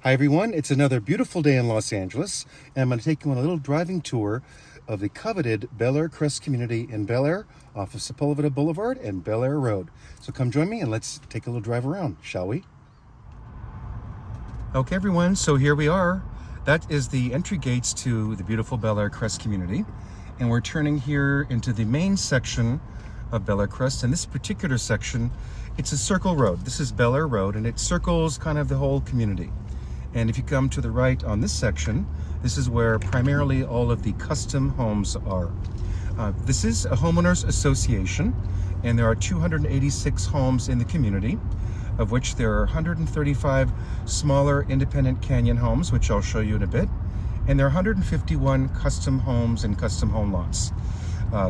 Hi everyone, it's another beautiful day in Los Angeles, and I'm going to take you on a little driving tour of the coveted Bel Air Crest community in Bel Air off of Sepulveda Boulevard and Bel Air Road. So come join me and let's take a little drive around, shall we? Okay everyone, so here we are. That is the entry gates to the beautiful Bel Air Crest community, and we're turning here into the main section of Bel Air Crest. And this particular section, it's a circle road. This is Bel Air Road, and it circles kind of the whole community. And if you come to the right on this section, this is where primarily all of the custom homes are. This is a homeowners association, and there are 286 homes in the community, of which there are 135 smaller independent canyon homes, which I'll show you in a bit, and there are 151 custom homes and custom home lots.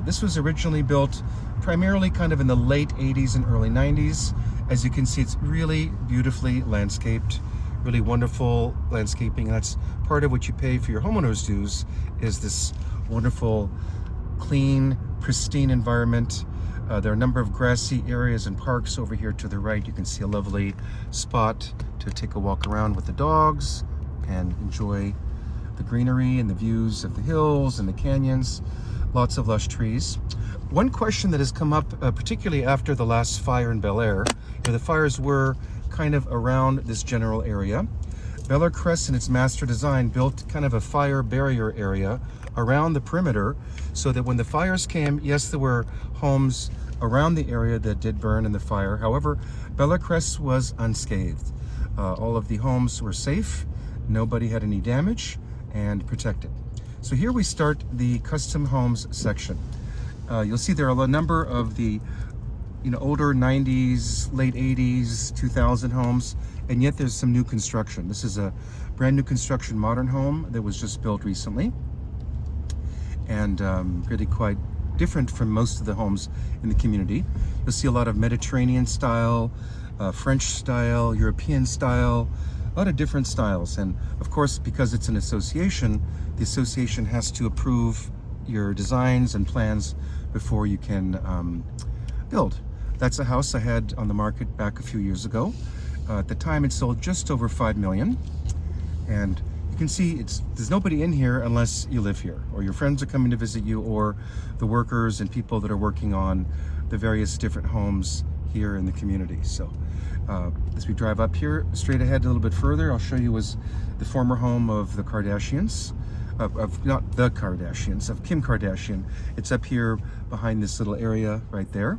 This was originally built primarily kind of in the late 80s and early 90s. As you can see, it's really beautifully landscaped. Really wonderful landscaping, and that's part of what you pay for your homeowners dues, is this wonderful, clean, pristine environment. There are a number of grassy areas and parks over here to the right. You can see a lovely spot to take a walk around with the dogs and enjoy the greenery and the views of the hills and the canyons. Lots of lush trees. One question that has come up, particularly after the last fire in Bel Air, the fires were kind of around this general area. Bel Air Crest, in its master design, built kind of a fire barrier area around the perimeter so that when the fires came, yes, there were homes around the area that did burn in the fire. However, Bel Air Crest was unscathed. All of the homes were safe, nobody had any damage, and protected. So here we start the custom homes section. You'll see there are a number of the older 90s, late 80s, 2000 homes, and yet there's some new construction. This is a brand new construction modern home that was just built recently, and really quite different from most of the homes in the community. You'll see a lot of Mediterranean style, French style, European style, a lot of different styles. And of course, because it's an association, the association has to approve your designs and plans before you can build. That's a house I had on the market back a few years ago. At the time, it sold just over $5 million. And you can see there's nobody in here unless you live here, or your friends are coming to visit you, or the workers and people that are working on the various different homes here in the community. So as we drive up here, straight ahead a little bit further, I'll show you was the former home of the Kardashians. Not the Kardashians, of Kim Kardashian. It's up here behind this little area right there.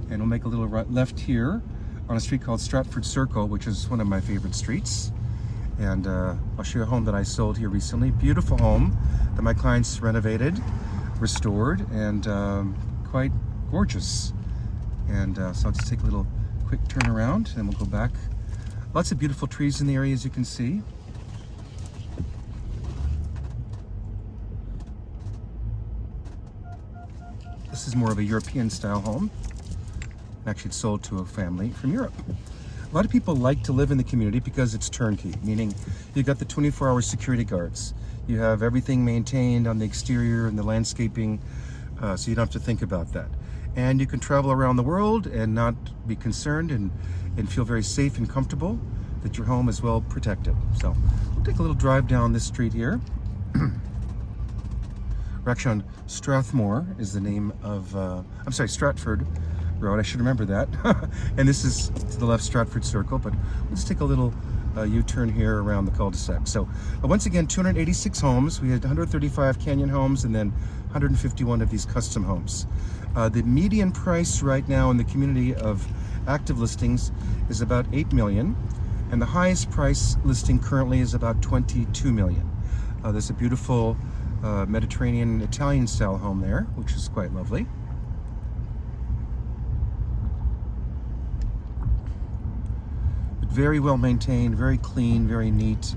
And we'll make a little right left here on a street called Stratford Circle, which is one of my favorite streets. And I'll show you a home that I sold here recently. Beautiful home that my clients renovated, restored, and quite gorgeous. And so I'll just take a little quick turn around and we'll go back. Lots of beautiful trees in the area, as you can see. This is more of a European style home. Actually, it's sold to a family from Europe. A lot of people like to live in the community because it's turnkey, meaning you've got the 24-hour security guards. You have everything maintained on the exterior and the landscaping, so you don't have to think about that. And you can travel around the world and not be concerned and feel very safe and comfortable that your home is well protected. So we'll take a little drive down this street here. We're actually on Strathmore is the name of, Stratford Road. I should remember that. And this is to the left, Stratford Circle, but let's take a little U-turn here around the cul-de-sac. So once again, 286 homes. We had 135 canyon homes and then 151 of these custom homes. The median price right now in the community of active listings is about $8 million, and the highest price listing currently is about $22 million. There's a beautiful Mediterranean Italian style home there, which is quite lovely. Very well maintained, very clean, very neat,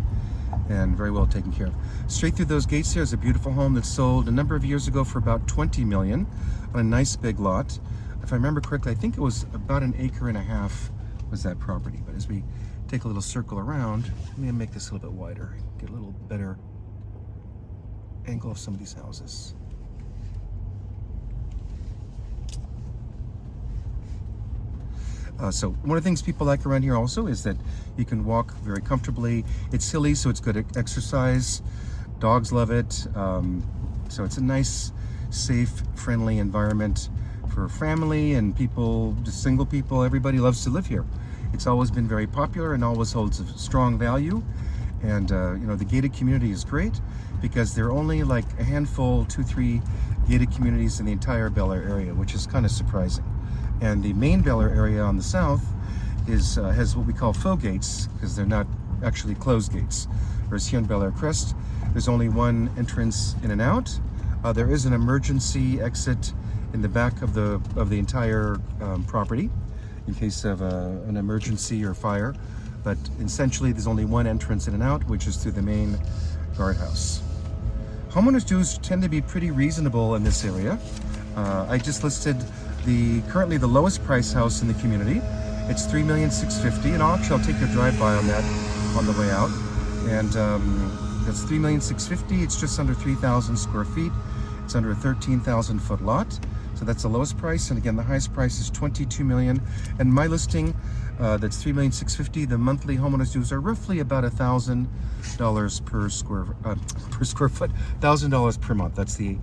and very well taken care of. Straight through those gates there is a beautiful home that sold a number of years ago for about $20 million on a nice big lot. If I remember correctly, I think it was about 1.5 acres was that property. But as we take a little circle around, let me make this a little bit wider, get a little better angle of some of these houses. So one of the things people like around here also is that you can walk very comfortably. It's hilly, so it's good exercise. Dogs love it. So it's a nice, safe, friendly environment for family and people, just single people. Everybody loves to live here. It's always been very popular and always holds a strong value. And you know, the gated community is great because there are only like a handful, 2-3 gated communities in the entire Bel Air area, which is kind of surprising. And the main Bel Air area on the south is has what we call faux gates because they're not actually closed gates. Whereas here in Bel Air Crest, there's only one entrance in and out. There is an emergency exit in the back of the entire property in case of an emergency or fire. But essentially, there's only one entrance in and out, which is through the main guardhouse. Homeowners' dues tend to be pretty reasonable in this area. I just listed currently the lowest price house in the community. It's $3,650,000, and I'll take a drive-by on that on the way out. And that's $3,650,000. It's just under 3,000 square feet. It's under a 13,000-foot lot. So that's the lowest price, and again, the highest price is $22 million. And my listing, that's $3,650,000. The monthly homeowners dues are roughly about $1,000 per square foot, $1,000 per month. That's the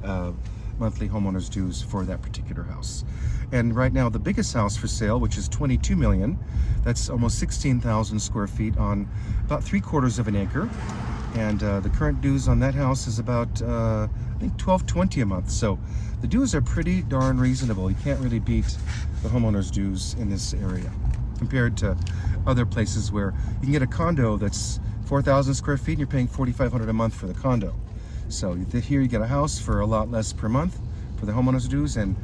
monthly homeowners dues for that particular house. And right now, the biggest house for sale, which is $22 million, that's almost 16,000 square feet on about 3/4 of an acre. And the current dues on that house is about, I think, $1,220 a month. So the dues are pretty darn reasonable. You can't really beat the homeowners dues in this area compared to other places where you can get a condo that's 4,000 square feet and you're paying $4,500 a month for the condo. So here you get a house for a lot less per month for the homeowners dues and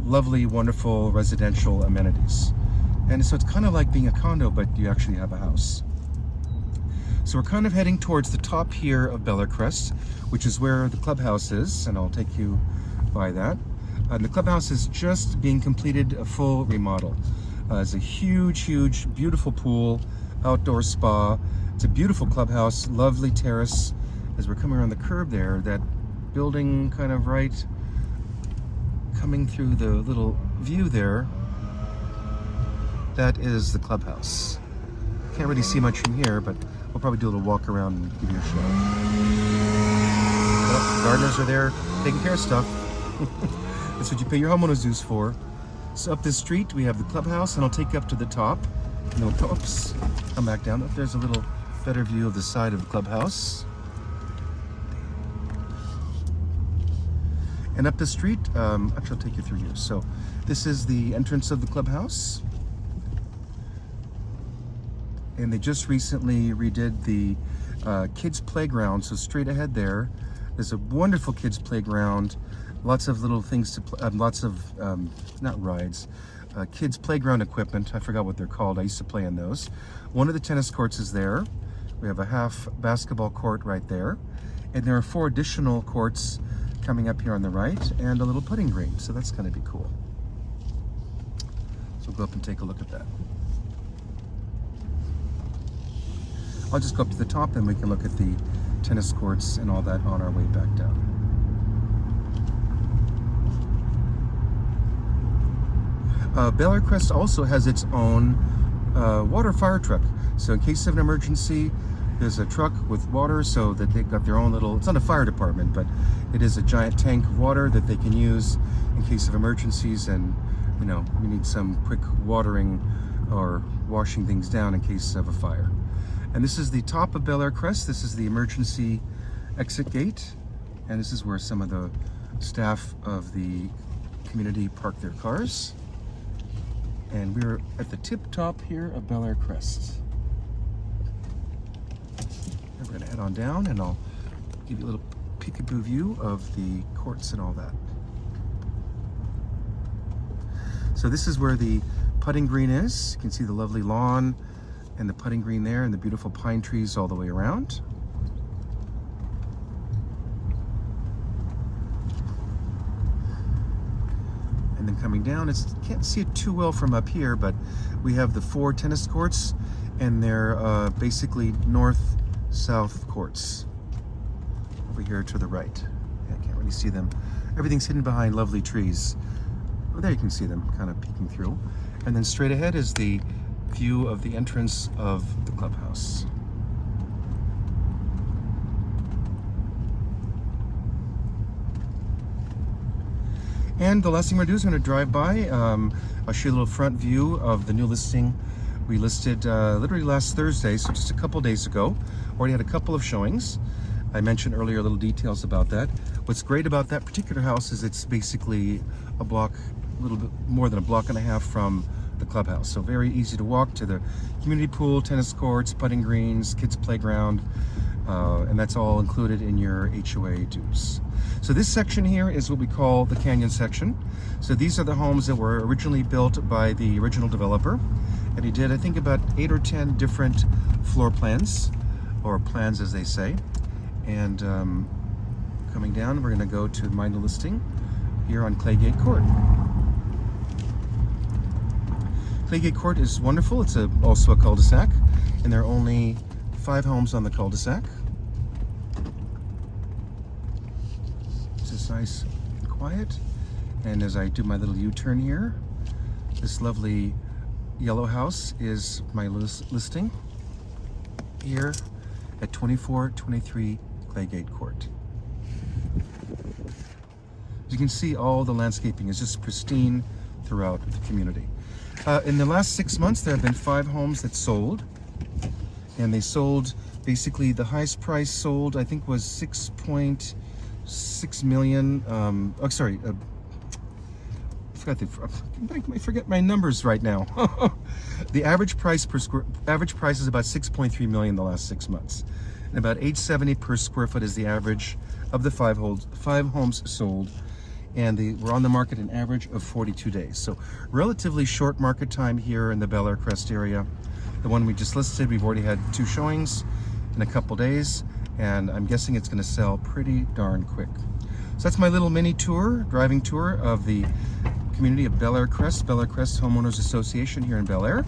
lovely, wonderful residential amenities. And so it's kind of like being a condo, but you actually have a house. So we're kind of heading towards the top here of Bel Air Crest, which is where the clubhouse is, and I'll take you by that. The clubhouse is just being completed, a full remodel. It's a huge, huge, beautiful pool, outdoor spa. It's a beautiful clubhouse, lovely terrace. As we're coming around the curb there, that building kind of right, coming through the little view there, that is the clubhouse. Can't really see much from here, but we'll probably do a little walk around and give you a show. Well, the gardeners are there taking care of stuff. That's what you pay your homeowners dues for. So up this street, we have the clubhouse, and I'll take you up to the top. And then we'll come back down. Up there's a little better view of the side of the clubhouse. And up the street, actually I'll take you through here. So this is the entrance of the clubhouse. And they just recently redid the kids playground. So straight ahead there's a wonderful kids playground. Lots of little things to play, lots of, not rides, kids playground equipment. I forgot what they're called. I used to play in those. One of the tennis courts is there. We have a half basketball court right there. And there are 4 additional courts coming up here on the right and a little putting green. So that's going to be cool. So we'll go up and take a look at that. I'll just go up to the top and we can look at the tennis courts and all that on our way back down. Bel Air Crest also has its own water fire truck. So in case of an emergency, there's a truck with water so that they've got their own little, it's not a fire department, but it is a giant tank of water that they can use in case of emergencies and, you know, we need some quick watering or washing things down in case of a fire. And this is the top of Bel Air Crest. This is the emergency exit gate. And this is where some of the staff of the community park their cars. And we're at the tip top here of Bel Air Crest. And we're gonna head on down and I'll give you a little peekaboo view of the courts and all that. So this is where the putting green is. You can see the lovely lawn and the putting green there and the beautiful pine trees all the way around. And then coming down, can't see it too well from up here, but we have the 4 tennis courts and they're basically north-south courts over here to the right. Yeah, I can't really see them. Everything's hidden behind lovely trees. Oh, there you can see them kind of peeking through. And then straight ahead is the view of the entrance of the clubhouse. And the last thing we're going to do is I'm going to drive by. I'll show you a little front view of the new listing we listed literally last Thursday, so just a couple days ago. Already had a couple of showings. I mentioned earlier little details about that. What's great about that particular house is it's basically a block, a little bit more than a block and a half from the clubhouse. So very easy to walk to the community pool, tennis courts, putting greens, kids playground, and that's all included in your HOA dues. So this section here is what we call the canyon section. So these are the homes that were originally built by the original developer. And he did, I think, about 8 or 10 different floor plans, or plans as they say. And coming down, we're going to go to my new listing here on Claygate Court. Claygate Court is wonderful. It's also a cul-de-sac, and there are only 5 homes on the cul-de-sac. It's nice and quiet. And as I do my little U-turn here, this lovely yellow house is my listing here at 2423 Claygate Court. As you can see, all the landscaping is just pristine throughout the community. In the last 6 months, there have been 5 homes that sold, and they sold basically the highest price sold, I think, was 6.6 million. I forget my numbers right now. The average price is about 6.3 million the last 6 months, and about $870 per square foot is the average of the 5 homes sold. And we're on the market an average of 42 days. So relatively short market time here in the Bel Air Crest area. The one we just listed, we've already had 2 showings in a couple days, and I'm guessing it's going to sell pretty darn quick. So that's my little mini tour, driving tour of the community of Bel Air Crest Homeowners Association here in Bel Air.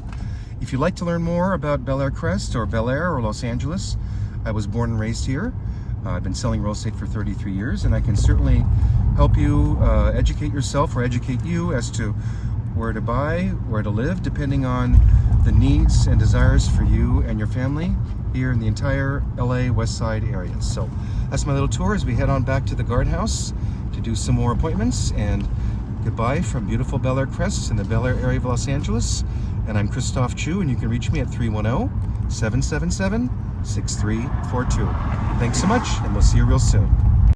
If you'd like to learn more about Bel Air Crest or Bel Air or Los Angeles, I was born and raised here. I've been selling real estate for 33 years, and I can certainly help you educate yourself or educate you as to where to buy, where to live, depending on the needs and desires for you and your family here in the entire LA West Side area. So that's my little tour as we head on back to the guardhouse to do some more appointments. And goodbye from beautiful Bel Air Crest in the Bel Air area of Los Angeles. And I'm Christophe Choo, and you can reach me at 310-777-6342. Thanks so much, and we'll see you real soon.